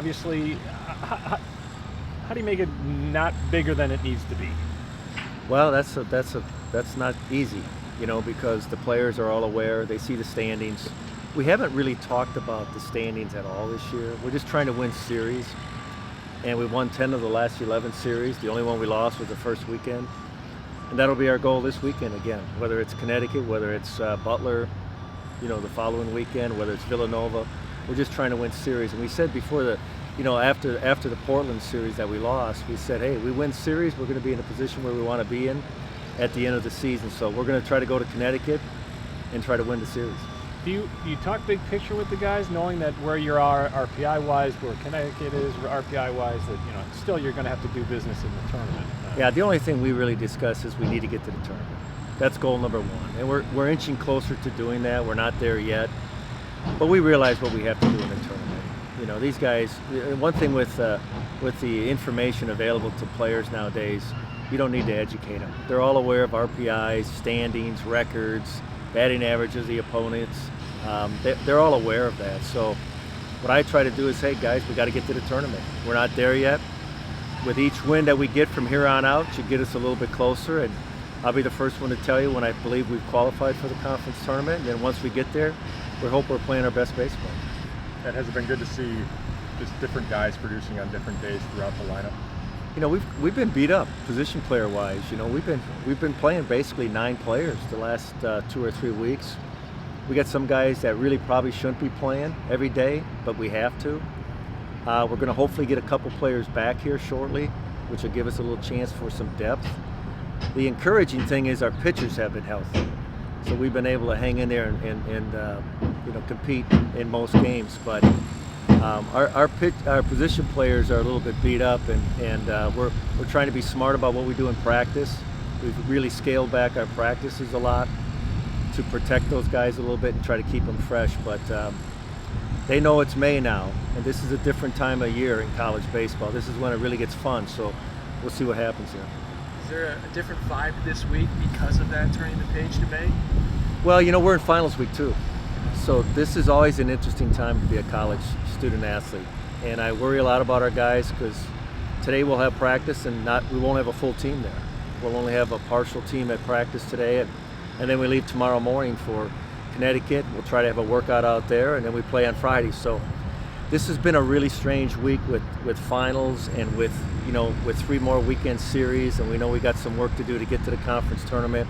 Obviously, how do you make it not bigger than it needs to be? Well, that's not easy, because the players are all aware. They see the standings. We haven't really talked about the standings at all this year. We're just trying to win series, and we won 10 of the last 11 series. The only one we lost was the first weekend, and that'll be our goal this weekend again. Whether it's Connecticut, whether it's Butler, the following weekend, whether it's Villanova, we're just trying to win series. And we said before after the Portland series that we lost, we said, hey, we win series, we're going to be in a position where we want to be in at the end of the season. So we're going to try to go to Connecticut and try to win the series. Do you talk big picture with the guys, knowing that where you are RPI wise, where Connecticut is RPI wise, that still you're going to have to do business in the tournament? Yeah, the only thing we really discuss is we need to get to the tournament. That's goal number one, and we're inching closer to doing that. We're not there yet, but we realize what we have to do in the tournament. These guys. One thing with the information available to players nowadays, you don't need to educate them. They're all aware of RPIs, standings, records, batting averages of the opponents. They're all aware of that. So what I try to do is, hey guys, we got to get to the tournament. We're not there yet. With each win that we get from here on out should get us a little bit closer, and I'll be the first one to tell you when I believe we've qualified for the conference tournament. And then once we get there, we hope we're playing our best baseball. And has it been good to see just different guys producing on different days throughout the lineup? We've been beat up position player wise. We've been playing basically 9 players the last 2 or 3 weeks. We got some guys that really probably shouldn't be playing every day, but we have to. We're going to hopefully get a couple players back here shortly, which will give us a little chance for some depth. The encouraging thing is our pitchers have been healthy, so we've been able to hang in there and compete in most games. But our position players are a little bit beat up, and we're trying to be smart about what we do in practice. We've really scaled back our practices a lot to protect those guys a little bit and try to keep them fresh. But they know it's May now, and this is a different time of year in college baseball. This is when it really gets fun, so we'll see what happens here. Is there a different vibe this week because of that, turning the page to May? Well, we're in finals week too. So this is always an interesting time to be a college student athlete. And I worry a lot about our guys because today we'll have practice and we won't have a full team there. We'll only have a partial team at practice today, and then we leave tomorrow morning for Connecticut. We'll try to have a workout out there, and then we play on Friday. So this has been a really strange week with finals and with 3 more weekend series, and we know we got some work to do to get to the conference tournament.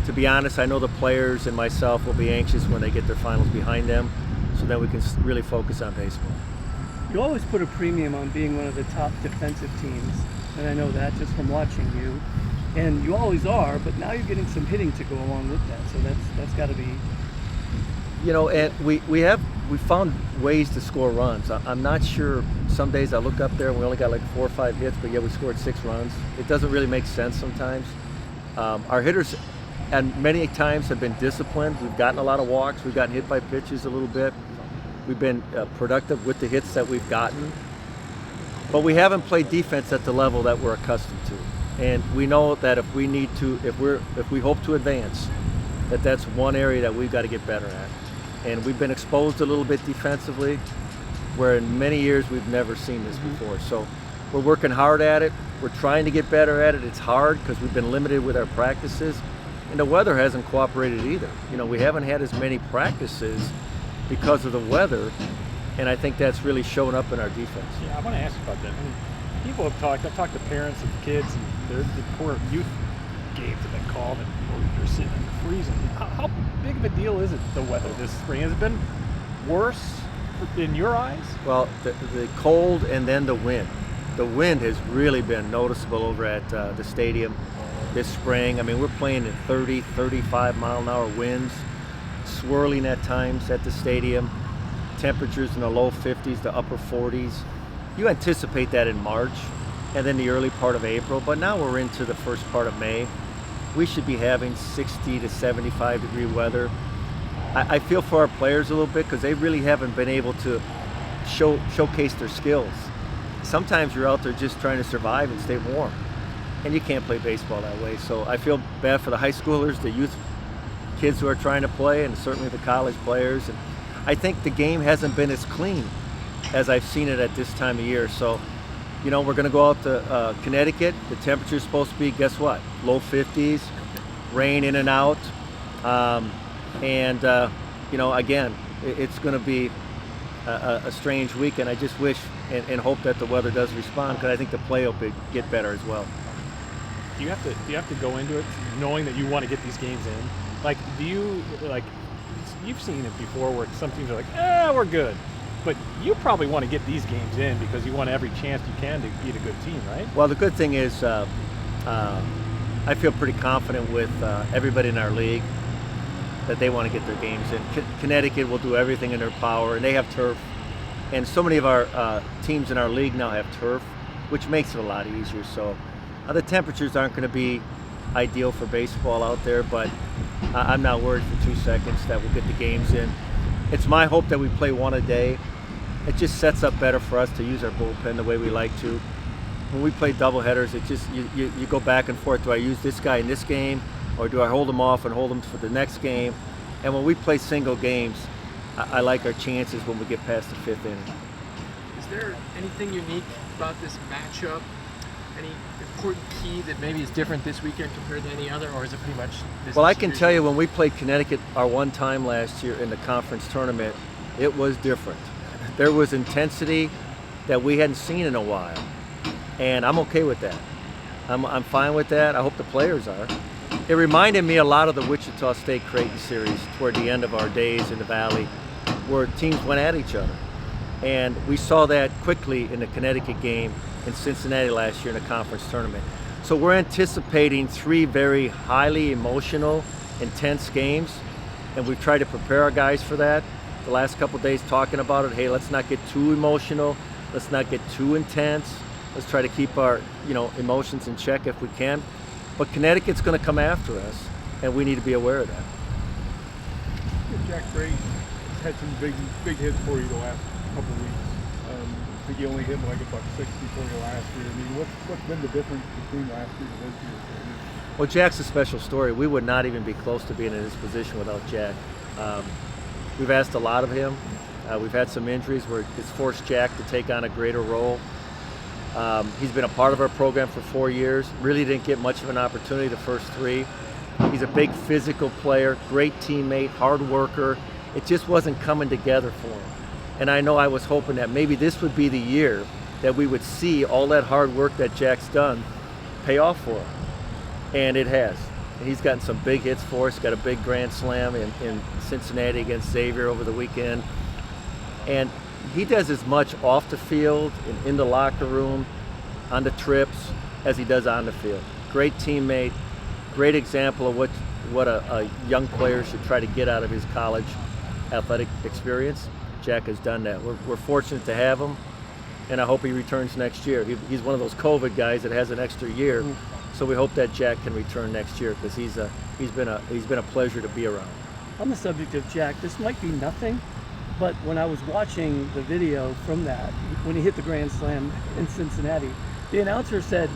To be honest, I know the players and myself will be anxious when they get their finals behind them, so that we can really focus on baseball. You always put a premium on being one of the top defensive teams, and I know that just from watching you. And you always are, but now you're getting some hitting to go along with that, so that's got to be. And we found ways to score runs. I'm not sure. Some days I look up there and we only got like 4 or 5 hits, but yet we scored 6 runs. It doesn't really make sense sometimes. Our hitters, and many times, have been disciplined. We've gotten a lot of walks. We've gotten hit by pitches a little bit. We've been productive with the hits that we've gotten, but we haven't played defense at the level that we're accustomed to. And we know that if we hope to advance, that's one area that we've got to get better at. And we've been exposed a little bit defensively, where in many years we've never seen this before. So we're working hard at it. We're trying to get better at it. It's hard because we've been limited with our practices, and the weather hasn't cooperated either. We haven't had as many practices because of the weather, and I think that's really showing up in our defense. Yeah, I want to ask you about that. I've talked to parents of kids, and the poor youth games have been called, and you're sitting in freezing. How big of a deal is it, the weather this spring? Has it been worse in your eyes? Well, the cold and then the wind. The wind has really been noticeable over at the stadium this spring. I mean, we're playing in 30, 35 mile an hour winds, swirling at times at the stadium, temperatures in the low 50s to upper 40s. You anticipate that in March and then the early part of April, but now we're into the first part of May. We should be having 60 to 75 degree weather. I feel for our players a little bit because they really haven't been able to showcase their skills. Sometimes you're out there just trying to survive and stay warm, and you can't play baseball that way. So I feel bad for the high schoolers, the youth kids who are trying to play, and certainly the college players. And I think the game hasn't been as clean as I've seen it at this time of year. So, you know, we're going to go out to Connecticut. The temperature's supposed to be, guess what? Low 50s, rain in and out. You know, again, it's going to be a strange weekend. I just wish and hope that the weather does respond, because I think the play will get better as well. Do you have to go into it knowing that you want to get these games in? Like, do you, like, you've seen it before where some teams are like, we're good. But you probably want to get these games in because you want every chance you can to beat a good team, right? Well, the good thing is I feel pretty confident with everybody in our league that they want to get their games in. Connecticut will do everything in their power, and they have turf. And so many of our teams in our league now have turf, which makes it a lot easier. So the temperatures aren't going to be ideal for baseball out there, but I'm not worried for 2 seconds that we'll get the games in. It's my hope that we play one a day. It just sets up better for us to use our bullpen the way we like to. When we play doubleheaders, it just you go back and forth. Do I use this guy in this game, or do I hold him off and hold him for the next game? And when we play single games, I like our chances when we get past the 5th inning. Is there anything unique about this matchup? Any important key that maybe is different this weekend compared to any other, or is it pretty much business? Well, I can tell you, when we played Connecticut our one time last year in the conference tournament, it was different. There was intensity that we hadn't seen in a while, and I'm okay with that. I'm fine with that. I hope the players are. It reminded me a lot of the Wichita State-Creighton series toward the end of our days in the Valley, where teams went at each other. And we saw that quickly in the Connecticut game in Cincinnati last year in the conference tournament. So we're anticipating 3 very highly emotional, intense games, and we've tried to prepare our guys for that. The last couple of days talking about it, hey, let's not get too emotional, let's not get too intense, let's try to keep our emotions in check if we can. But Connecticut's going to come after us, and we need to be aware of that. Jack Grace has had some big hits for you the last couple of weeks. I think he only hit like a buck 60 for you last year. I mean, what's been the difference between last year and this year? Well, Jack's a special story. We would not even be close to being in this position without Jack. We've asked a lot of him. We've had some injuries where it's forced Jack to take on a greater role. He's been a part of our program for 4 years. Really didn't get much of an opportunity the first 3. He's a big physical player, great teammate, hard worker. It just wasn't coming together for him. And I know I was hoping that maybe this would be the year that we would see all that hard work that Jack's done pay off for him. And it has. He's gotten some big hits for us. Got a big grand slam in Cincinnati against Xavier over the weekend. And he does as much off the field and in the locker room, on the trips, as he does on the field. Great teammate, great example of what a young player should try to get out of his college athletic experience. Jack has done that. We're fortunate to have him, and I hope he returns next year. He's one of those COVID guys that has an extra year, so we hope that Jack can return next year, because he's been a pleasure to be around. On the subject of Jack, this might be nothing, but when I was watching the video from that, when he hit the grand slam in Cincinnati, the announcer said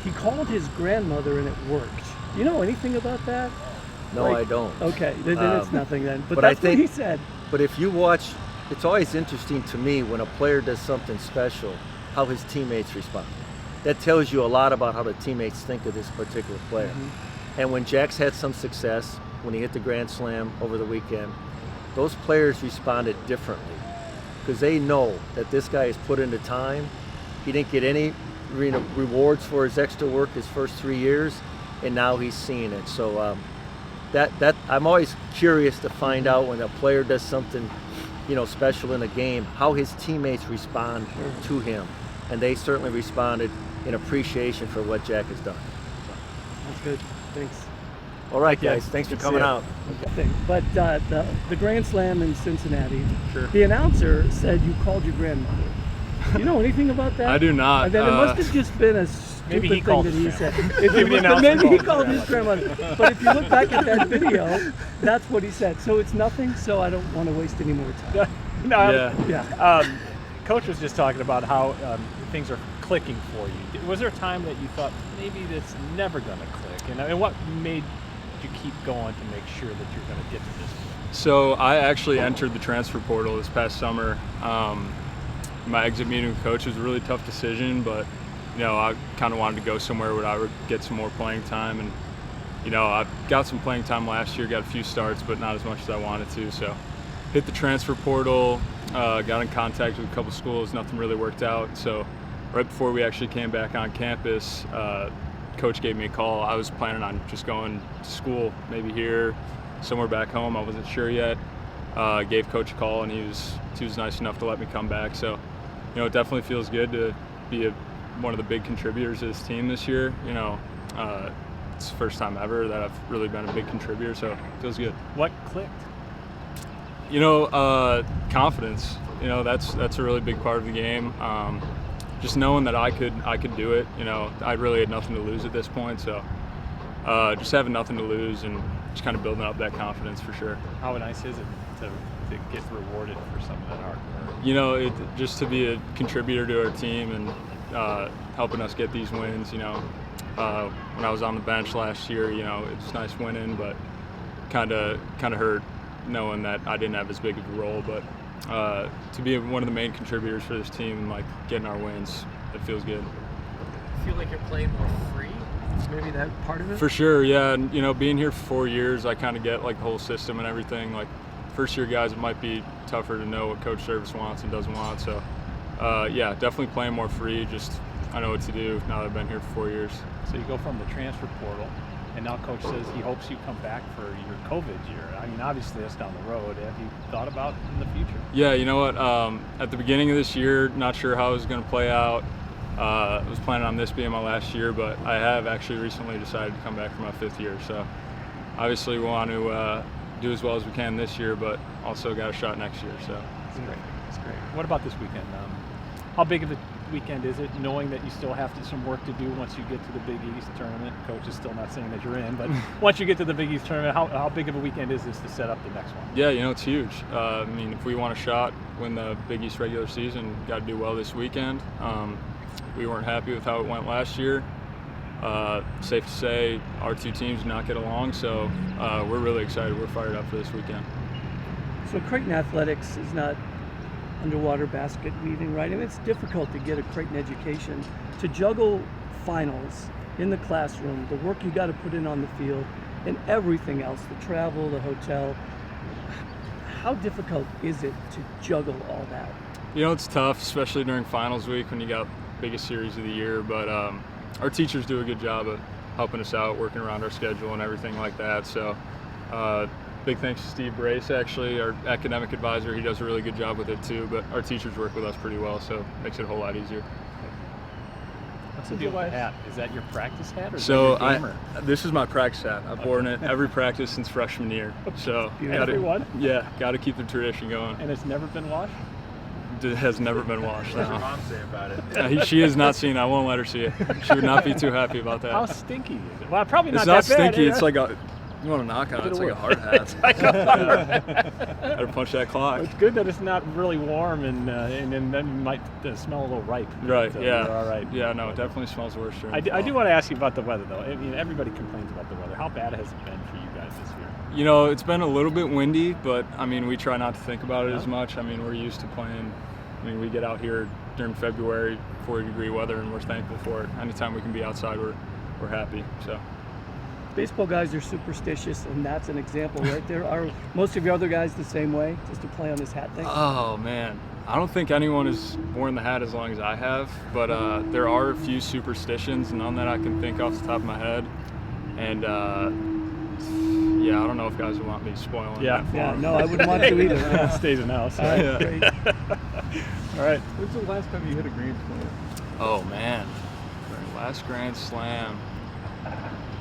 he called his grandmother and it worked. Do you know anything about that? No, I don't. Okay, then it's nothing then. But I that's what he said. But if you watch, it's always interesting to me when a player does something special, how his teammates respond. That tells you a lot about how the teammates think of this particular player. Mm-hmm. And when Jack's had some success, when he hit the grand slam over the weekend, those players responded differently, because they know that this guy has put in the time. He didn't get any rewards for his extra work his first 3 years, and now he's seeing it. So that I'm always curious to find out when a player does something special in a game, how his teammates respond to him. And they certainly responded in appreciation for what Jack has done. That's good. Thanks. All right, guys. Thanks for coming out. But the grand slam in Cincinnati, Sure. the announcer said you called your grandmother. Do you know anything about that? I do not. And then it must have just been a Maybe stupid he thing called that his he said. grandmother. Maybe he called his grandmother. But if you look back at that video, that's what he said. So it's nothing, so I don't want to waste any more time. Yeah. Coach was just talking about how things are clicking for you. Was there a time that you thought maybe that's never going to click? And what made you keep going to make sure that you're going to get to this point? So I actually entered the transfer portal this past summer, my exit meeting with coach was a really tough decision, but you know, I kind of wanted to go somewhere where I would get some more playing time, and you know, I got some playing time last year, got a few starts, but not as much as I wanted to. So hit the transfer portal, got in contact with a couple schools, nothing really worked out. So right before we actually came back on campus, coach gave me a call. I was planning on just going to school, maybe here, somewhere back home. I wasn't sure yet. Gave coach a call, and he was nice enough to let me come back. So, you know, it definitely feels good to be one of the big contributors to this team this year. You know, it's the first time ever that I've really been a big contributor, so it feels good. What clicked? You know, confidence. You know, that's a really big part of the game. Just knowing that I could do it. You know, I really had nothing to lose at this point, so just having nothing to lose and just kind of building up that confidence for sure. How nice is it to get rewarded for some of that hard work? You know, just to be a contributor to our team and helping us get these wins. You know, when I was on the bench last year, you know, it's nice winning, but kind of hurt knowing that I didn't have as big of a role. But to be one of the main contributors for this team and like getting our wins, it feels good. Feel like you're playing more free? Maybe that part of it? For sure, yeah. And you know, being here for 4 years, I kind of get like the whole system and everything. Like first year guys, it might be tougher to know what Coach Servais wants and doesn't want. So yeah, definitely playing more free. Just I know what to do now that I've been here for 4 years. So you go from the transfer portal, and now Coach says he hopes you come back for your COVID year. I mean, obviously that's down the road. Have you thought about in the future? Yeah, you know what? At the beginning of this year, not sure how it was going to play out. I was planning on this being my last year, but I have actually recently decided to come back for my 5th year. So obviously we want to do as well as we can this year, but also got a shot next year. So that's great. That's great. What about this weekend? How big of a weekend is it, knowing that you still have some work to do once you get to the Big East tournament? Coach is still not saying that you're in, but once you get to the Big East tournament, how big of a weekend is this to set up the next one? Yeah, you know, it's huge. I mean, if we want a shot, win the Big East regular season, got to do well this weekend. We weren't happy with how it went last year. Safe to say our two teams did not get along, so we're really excited. We're fired up for this weekend. So Creighton Athletics is not underwater basket weaving, right? I mean, it's difficult to get a Creighton education to juggle finals in the classroom, the work you got to put in on the field, and everything else, the travel, the hotel. How difficult is it to juggle all that? You know, it's tough, especially during finals week when you got biggest series of the year, but our teachers do a good job of helping us out, working around our schedule and everything like that. So big thanks to Steve Brace, actually, our academic advisor. He does a really good job with it too, but our teachers work with us pretty well, so it makes it a whole lot easier. What's the deal with the hat? Is that your practice hat or is so that your gamer? This is my practice hat. I've worn it every practice since freshman year. So Everyone? got to keep the tradition going. And it's never been washed? It has never been washed. What's your No. mom say about it? She has not seen it. I won't let her see it. She would not be too happy about that. How stinky is it? Well, probably It's not not that bad. stinky. It's like you want to knock on it, it's like a hard hat. Gotta punch that clock. It's good that it's not really warm and then it might smell a little ripe. Right, So yeah. you're all right. Yeah, no, it definitely smells worse during I the do fall. want to ask you about the weather, though. I mean, everybody complains about the weather. How bad has it been for you guys this year? You know, it's been a little bit windy, but I mean, we try not to think about it as much. I mean, we're used to playing. I mean, we get out here during February, 40-degree weather, and we're thankful for it. Anytime we can be outside, we're happy. So. Baseball guys are superstitious, and that's an example right there. Are most of your other guys the same way, just to play on this hat thing? Oh man, I don't think anyone has worn the hat as long as I have, but there are a few superstitions, none that I can think off the top of my head, and yeah, I don't know if guys would want me spoiling that for Yeah, them. no, I wouldn't want to either. Yeah, it stays in the house. All right, Yeah. great. All right. When's the last time you hit a grand slam? Oh man, last Grand Slam,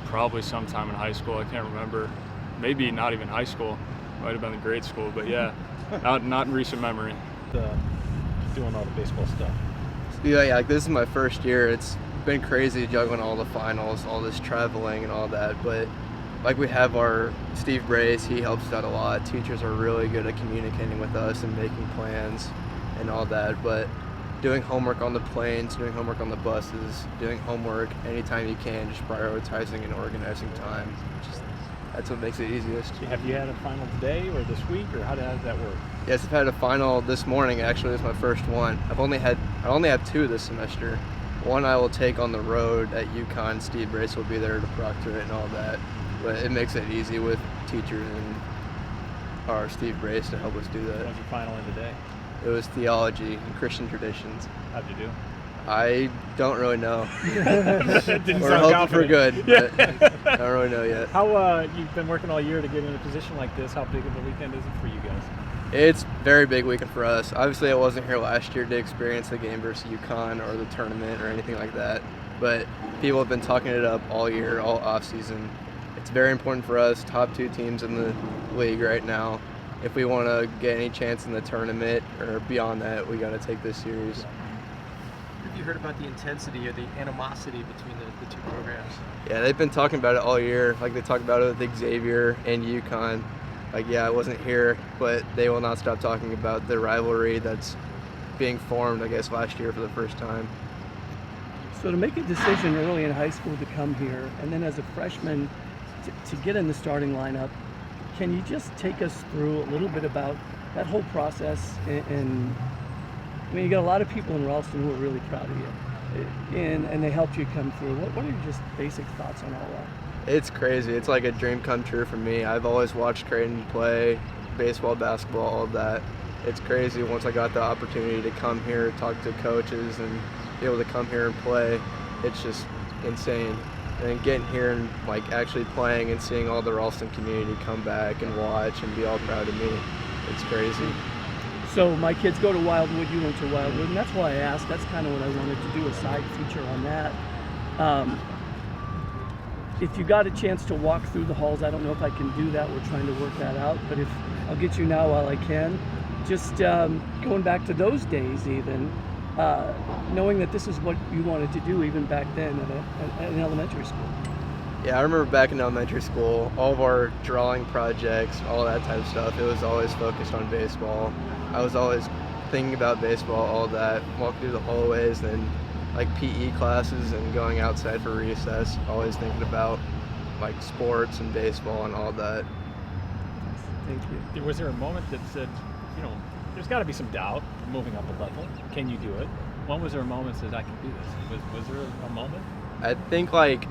probably sometime in high school. I can't remember. Maybe not even high school. Might have been the grade school, but yeah, not in recent memory. Doing all the baseball stuff. Yeah, like this is my first year. It's been crazy juggling all the finals, all this traveling and all that. But like we have our Steve Brace, he helps us out a lot. Teachers are really good at communicating with us and making plans and all that. But doing homework on the planes, doing homework on the buses, doing homework anytime you can, just prioritizing and organizing time. That's what makes it easiest. Have you had a final today or this week, or how does that work? Yes, I've had a final this morning. Actually, it's my first one. I only have 2 this semester. One I will take on the road at UConn. Steve Brace will be there to proctor it and all that. But it makes it easy with teachers and our Steve Brace to help us do that. What's your final in today? It was theology and Christian traditions. How'd you do? I don't really know. Didn't We're sound hoping for confident. good, but I don't really know yet. How you've been working all year to get in a position like this? How big of a weekend is it for you guys? It's a very big weekend for us. Obviously, I wasn't here last year to experience the game versus UConn or the tournament or anything like that. But people have been talking it up all year, all off season. It's very important for us. Top 2 teams in the league right now. If we want to get any chance in the tournament or beyond that, we got to take this series. Have you heard about the intensity or the animosity between the 2 programs? Yeah, they've been talking about it all year. Like they talk about it with Xavier and UConn. Like, yeah, I wasn't here, but they will not stop talking about the rivalry that's being formed, I guess, last year for the first time. So to make a decision early in high school to come here, and then as a freshman to get in the starting lineup, can you just take us through a little bit about that whole process? And I mean, you got a lot of people in Ralston who are really proud of you, and they helped you come through. What are your just basic thoughts on all that? It's crazy. It's like a dream come true for me. I've always watched Creighton play, baseball, basketball, all of that. It's crazy once I got the opportunity to come here, talk to coaches, and be able to come here and play. It's just insane. And then getting here and like actually playing and seeing all the Ralston community come back and watch and be all proud of me. It's crazy. So my kids go to Wildwood, you went to Wildwood, and that's why I asked. That's kind of what I wanted to do, a side feature on that. If you got a chance to walk through the halls, I don't know if I can do that. We're trying to work that out, but if I'll get you now while I can. Just going back to those days even, knowing that this is what you wanted to do even back then at an elementary school. Yeah, I remember back in elementary school, all of our drawing projects, all that type of stuff, it was always focused on baseball. I was always thinking about baseball, all that, walking through the hallways and like PE classes and going outside for recess, always thinking about like sports and baseball and all that. Thank you. Was there a moment that said, you know, there's got to be some doubt moving up a level? Can you do it? When was there a moment that said, I can do this? Was there a moment? I think like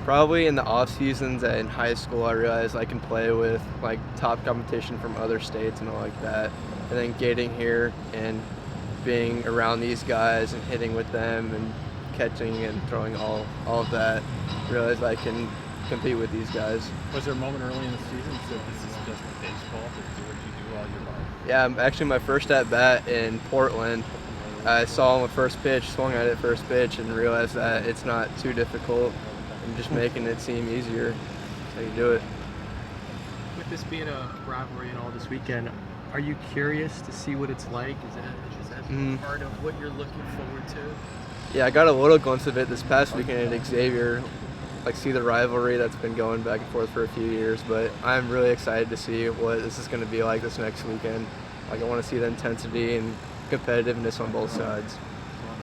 probably in the off seasons in high school, I realized I can play with like top competition from other states and all like that. And then getting here and being around these guys and hitting with them and catching and throwing all of that, realized I can compete with these guys. Was there a moment early in the season that said, this is just baseball, this is what you do all your life? Yeah, actually my first at bat in Portland, I saw him at first pitch, swung at it first pitch, and realized that it's not too difficult. I'm just making it seem easier. That's how you do it. With this being a rivalry and all this weekend, are you curious to see what it's like? Is that part of what you're looking forward to? Yeah, I got a little glimpse of it this past weekend at Xavier. Like, see the rivalry that's been going back and forth for a few years, but I'm really excited to see what this is going to be like this next weekend. Like, I want to see the intensity and competitiveness on both sides.